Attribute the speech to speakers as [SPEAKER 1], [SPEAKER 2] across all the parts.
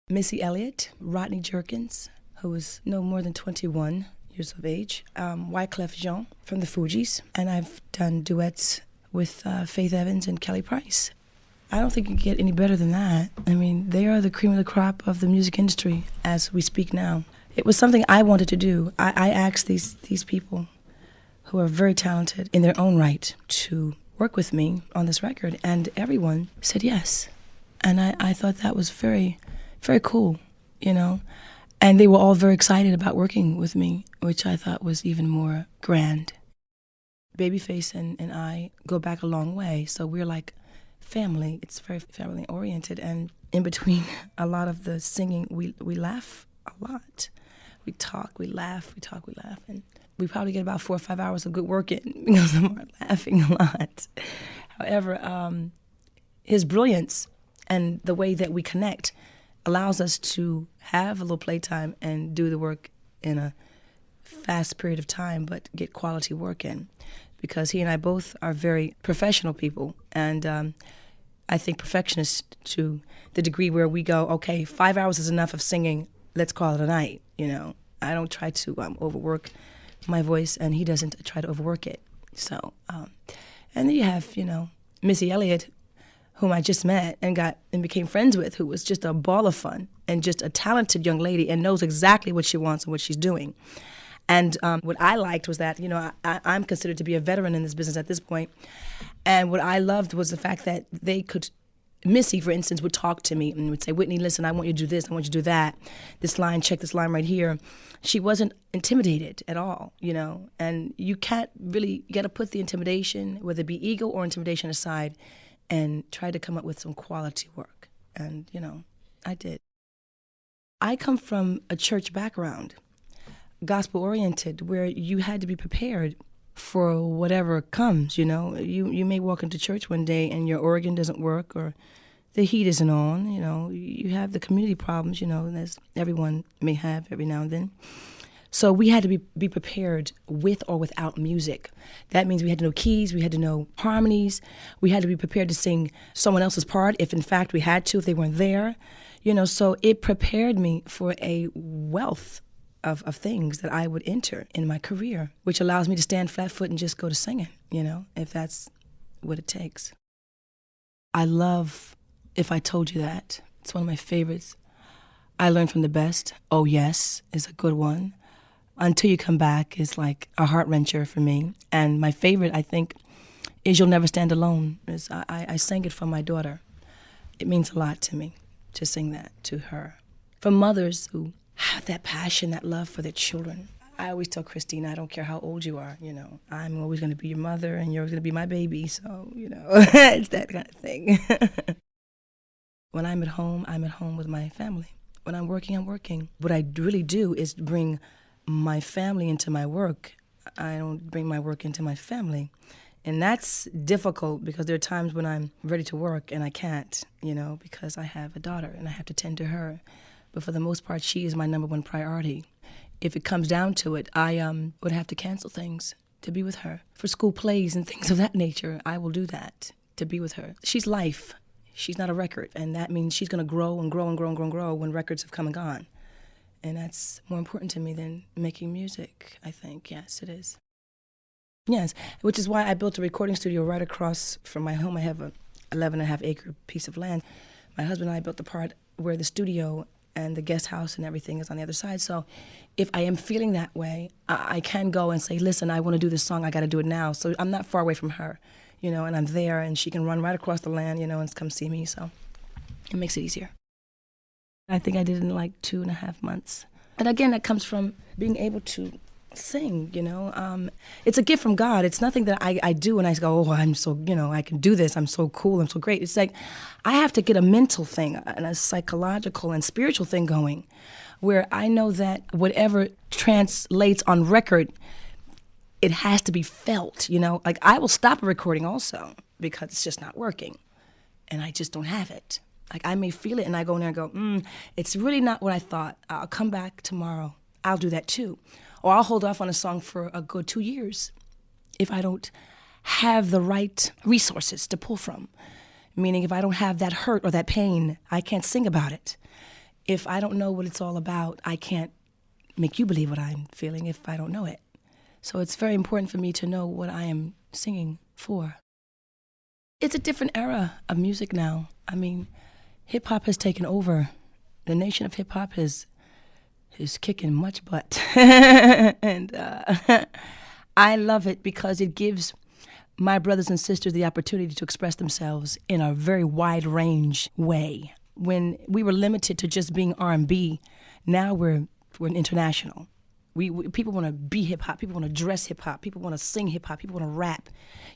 [SPEAKER 1] Missy Elliott, Rodney Jerkins, who was no more than 21 years of age, Wyclef Jean from the Fugees, and I've done duets with Faith Evans and Kelly Price. I don't think you can get any better than that. I mean, they are the cream of the crop of the music industry as we speak now. It was something I wanted to do. I asked these people who are very talented in their own right to work with me on this record, and everyone said yes. And I thought that was very, very cool, you know. And they were all very excited about working with me, which I thought was even more grand. Babyface and I go back a long way, so we're like family. It's very family-oriented, and in between a lot of the singing, we laugh a lot. We talk, we laugh, we talk, we laugh, and we probably get about 4 or 5 hours of good work in because I'm laughing a lot. However, his brilliance and the way that we connect allows us to have a little playtime and do the work in a fast period of time, but get quality work in. Because he and I both are very professional people, and I think perfectionists to the degree where we go, okay, 5 hours is enough of singing, let's call it a night, you know. I don't try to overwork my voice, and he doesn't try to overwork it. So, and then you have, you know, Missy Elliott, whom I just met and became friends with, who was just a ball of fun and just a talented young lady and knows exactly what she wants and what she's doing. And what I liked was that, you know, I'm considered to be a veteran in this business at this point, and what I loved was the fact that they could, Missy, for instance, would talk to me and would say, Whitney, listen, I want you to do this, I want you to do that. This line, check this line right here. She wasn't intimidated at all, you know, and you got to put the intimidation, whether it be ego or intimidation, aside and try to come up with some quality work. And, you know, I did. I come from a church background, gospel-oriented, where you had to be prepared for whatever comes, you know. You may walk into church one day and your organ doesn't work or the heat isn't on, you know. You have the community problems, you know, as everyone may have every now and then. So we had to be prepared with or without music. That means we had to know keys, we had to know harmonies, we had to be prepared to sing someone else's part if in fact we had to, if they weren't there. You know, so it prepared me for a wealth of things that I would enter in my career, which allows me to stand flat foot and just go to singing, you know, if that's what it takes. I love If I Told You That. It's one of my favorites. I Learned from the Best. Oh Yes is a good one. Until You Come Back is like a heart-wrencher for me. And my favorite, I think, is You'll Never Stand Alone. I sang it for my daughter. It means a lot to me to sing that to her. For mothers who have that passion, that love for their children. I always tell Christina, I don't care how old you are, you know, I'm always going to be your mother and you're going to be my baby, so, you know, it's that kind of thing. When I'm at home with my family. When I'm working, I'm working. What I really do is bring my family into my work. I don't bring my work into my family. And that's difficult because there are times when I'm ready to work and I can't, you know, because I have a daughter and I have to tend to her. But for the most part, she is my number one priority. If it comes down to it, I would have to cancel things to be with her. For school plays and things of that nature, I will do that to be with her. She's life. She's not a record, and that means she's going to grow and grow and grow and grow and grow when records have come and gone. And that's more important to me than making music, I think. Yes, it is. Yes, which is why I built a recording studio right across from my home. I have a 11.5-acre piece of land. My husband and I built the part where the studio and the guest house and everything is on the other side. So if I am feeling that way, I can go and say, listen, I want to do this song, I got to do it now. So I'm not far away from her, you know, and I'm there, and she can run right across the land, you know, and come see me. So it makes it easier. I think I did it in like 2.5 months. And again, that comes from being able to sing, you know. It's a gift from God. It's nothing that I do and I go, oh, I'm so, you know, I can do this. I'm so cool. I'm so great. It's like I have to get a mental thing and a psychological and spiritual thing going where I know that whatever translates on record, it has to be felt, you know. Like I will stop a recording also because it's just not working and I just don't have it. Like I may feel it and I go in there and go, it's really not what I thought. I'll come back tomorrow. I'll do that too. Or I'll hold off on a song for a good 2 years if I don't have the right resources to pull from. Meaning if I don't have that hurt or that pain, I can't sing about it. if I don't know what it's all about, I can't make you believe what I'm feeling if I don't know it. So it's very important for me to know what I am singing for. It's a different era of music now. I mean, hip-hop has taken over. The nation of hip-hop is kicking much butt. And I love it because it gives my brothers and sisters the opportunity to express themselves in a very wide range way. When we were limited to just being R&B, now we're international. People want to be hip-hop, people want to dress hip-hop, people want to sing hip-hop, people want to rap.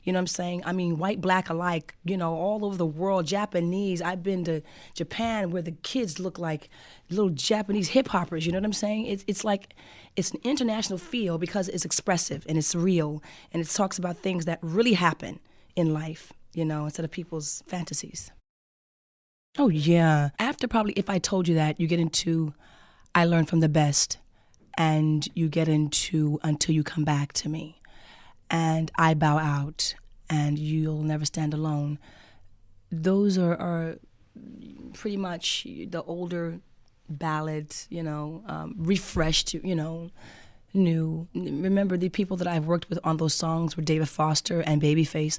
[SPEAKER 1] You know what I'm saying? I mean, white, black alike, you know, all over the world, Japanese. I've been to Japan where the kids look like little Japanese hip-hoppers, you know what I'm saying? It's like, it's an international feel because it's expressive and it's real and it talks about things that really happen in life, you know, instead of people's fantasies. Oh, yeah. After probably If I Told You That, you get into I Learned from the Best. And you get into Until You Come Back to Me, and I Bow Out, and You'll Never Stand Alone. Those are pretty much the older ballads, you know, refreshed, you know, new. Remember, the people that I've worked with on those songs were David Foster and Babyface,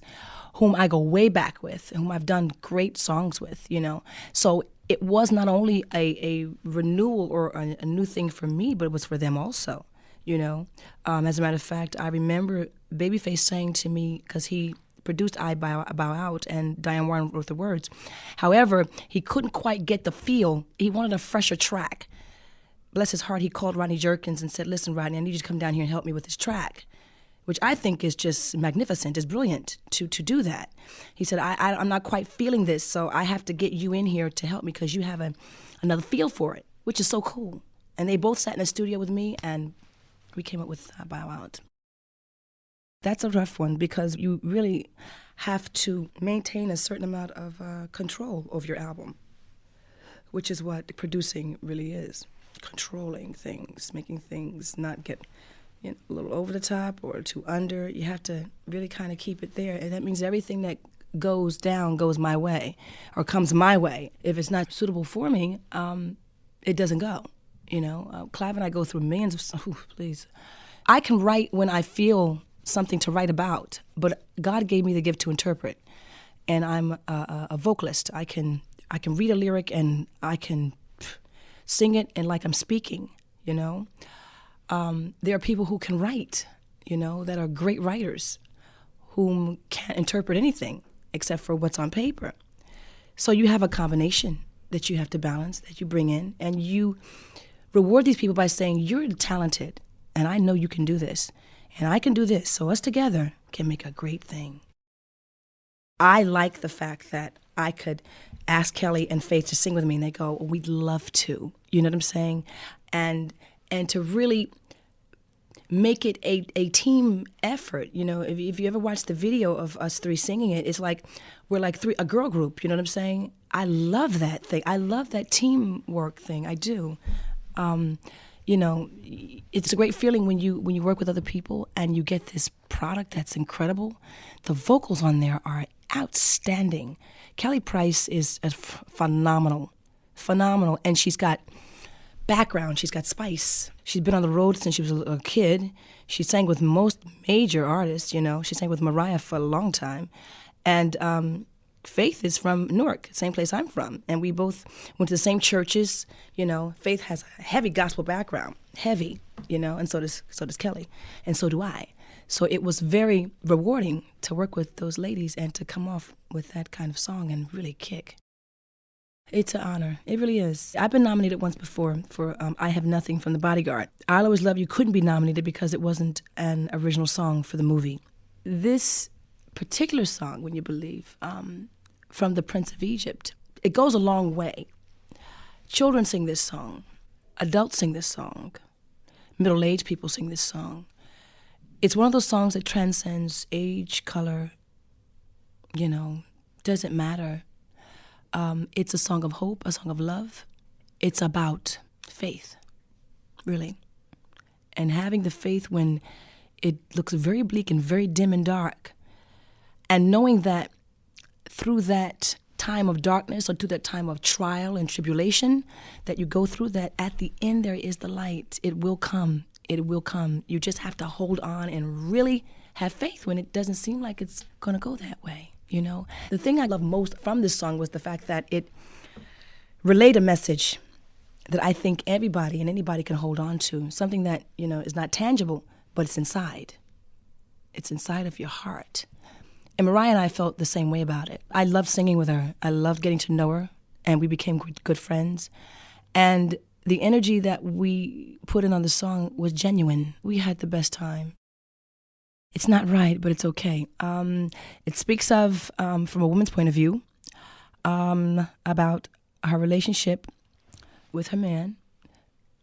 [SPEAKER 1] whom I go way back with, whom I've done great songs with, you know. So it was not only a renewal or a new thing for me, but it was for them also, you know. As a matter of fact, I remember Babyface saying to me, because he produced I Bow Out and Diane Warren wrote the words. However, he couldn't quite get the feel. He wanted a fresher track. Bless his heart, he called Rodney Jerkins and said, listen, Rodney, I need you to come down here and help me with this track, which I think is just magnificent, is brilliant to do that. He said, I'm not quite feeling this, so I have to get you in here to help me because you have another feel for it, which is so cool. And they both sat in the studio with me, and we came up with Bow Out. That's a rough one because you really have to maintain a certain amount of control over your album, which is what producing really is. Controlling things, making things not get, you know, a little over the top or too under. You have to really kind of keep it there, and that means everything that goes down goes my way or comes my way. If it's not suitable for me, it doesn't go. You know, Clive and I go through millions of songs. Please, I can write when I feel something to write about, but God gave me the gift to interpret, and I'm a vocalist. I can read a lyric and I can sing it and like I'm speaking, you know. There are people who can write, you know, that are great writers whom can't interpret anything except for what's on paper. So you have a combination that you have to balance, that you bring in, and you reward these people by saying, you're talented, and I know you can do this, and I can do this, so us together can make a great thing. I like the fact that I could ask Kelly and Faith to sing with me, and they go, we'd love to. You know what I'm saying? And to really make it a team effort. You know, if you ever watch the video of us three singing it, it's like we're like a girl group. You know what I'm saying? I love that thing. I love that teamwork thing. I do. You know, it's a great feeling when you work with other people and you get this product that's incredible. The vocals on there are outstanding. Kelly Price is phenomenal, and she's got background, she's got spice. She's been on the road since she was a kid. She sang with most major artists, you know. She sang with Mariah for a long time. And Faith is from Newark, same place I'm from. And we both went to the same churches, you know. Faith has a heavy gospel background, heavy, you know, and so does Kelly, and so do I. So it was very rewarding to work with those ladies and to come off with that kind of song and really kick. It's an honor. It really is. I've been nominated once before for I Have Nothing from The Bodyguard. I'll Always Love You couldn't be nominated because it wasn't an original song for the movie. This particular song, When You Believe, from The Prince of Egypt, it goes a long way. Children sing this song. Adults sing this song. Middle-aged people sing this song. It's one of those songs that transcends age, color, you know, doesn't matter. It's a song of hope, a song of love. It's about faith, really. And having the faith when it looks very bleak and very dim and dark. And knowing that through that time of darkness or through that time of trial and tribulation that you go through, that at the end there is the light. It will come. It will come. You just have to hold on and really have faith when it doesn't seem like it's going to go that way, you know. The thing I love most from this song was the fact that it relayed a message that I think everybody and anybody can hold on to, something that, you know, is not tangible, but it's inside. It's inside of your heart. And Mariah and I felt the same way about it. I loved singing with her. I loved getting to know her, and we became good friends. And the energy that we put in on the song was genuine. We had the best time. It's not right, but it's okay. It speaks of, from a woman's point of view, about her relationship with her man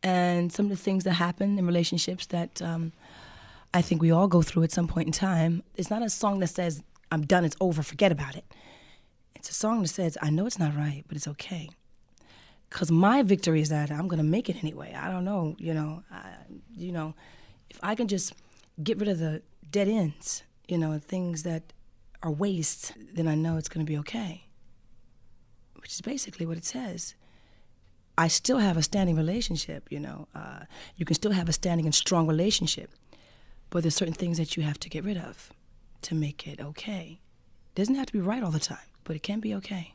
[SPEAKER 1] and some of the things that happen in relationships that I think we all go through at some point in time. It's not a song that says, I'm done, it's over, forget about it. It's a song that says, I know it's not right, but it's okay. Because my victory is that I'm going to make it anyway. I don't know, if I can just get rid of the dead ends, things that are waste, then I know it's going to be okay. Which is basically what it says. I still have a standing relationship, you can still have a standing and strong relationship, but there's certain things that you have to get rid of to make it okay. It doesn't have to be right all the time, but it can be okay.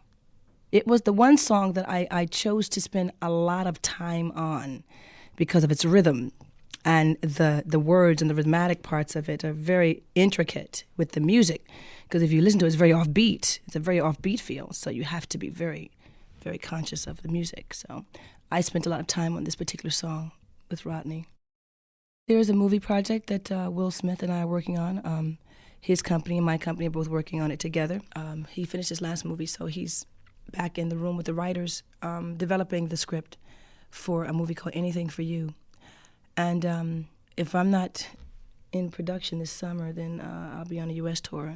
[SPEAKER 1] It was the one song that I chose to spend a lot of time on because of its rhythm, and the words and the rhythmic parts of it are very intricate with the music, because if you listen to it, it's very offbeat. It's a very offbeat feel, so you have to be very, very conscious of the music. So I spent a lot of time on this particular song with Rodney. There is a movie project that Will Smith and I are working on. His company and my company are both working on it together. He finished his last movie, so he's back in the room with the writers, developing the script for a movie called Anything for You. And if I'm not in production this summer, then I'll be on a U.S. tour.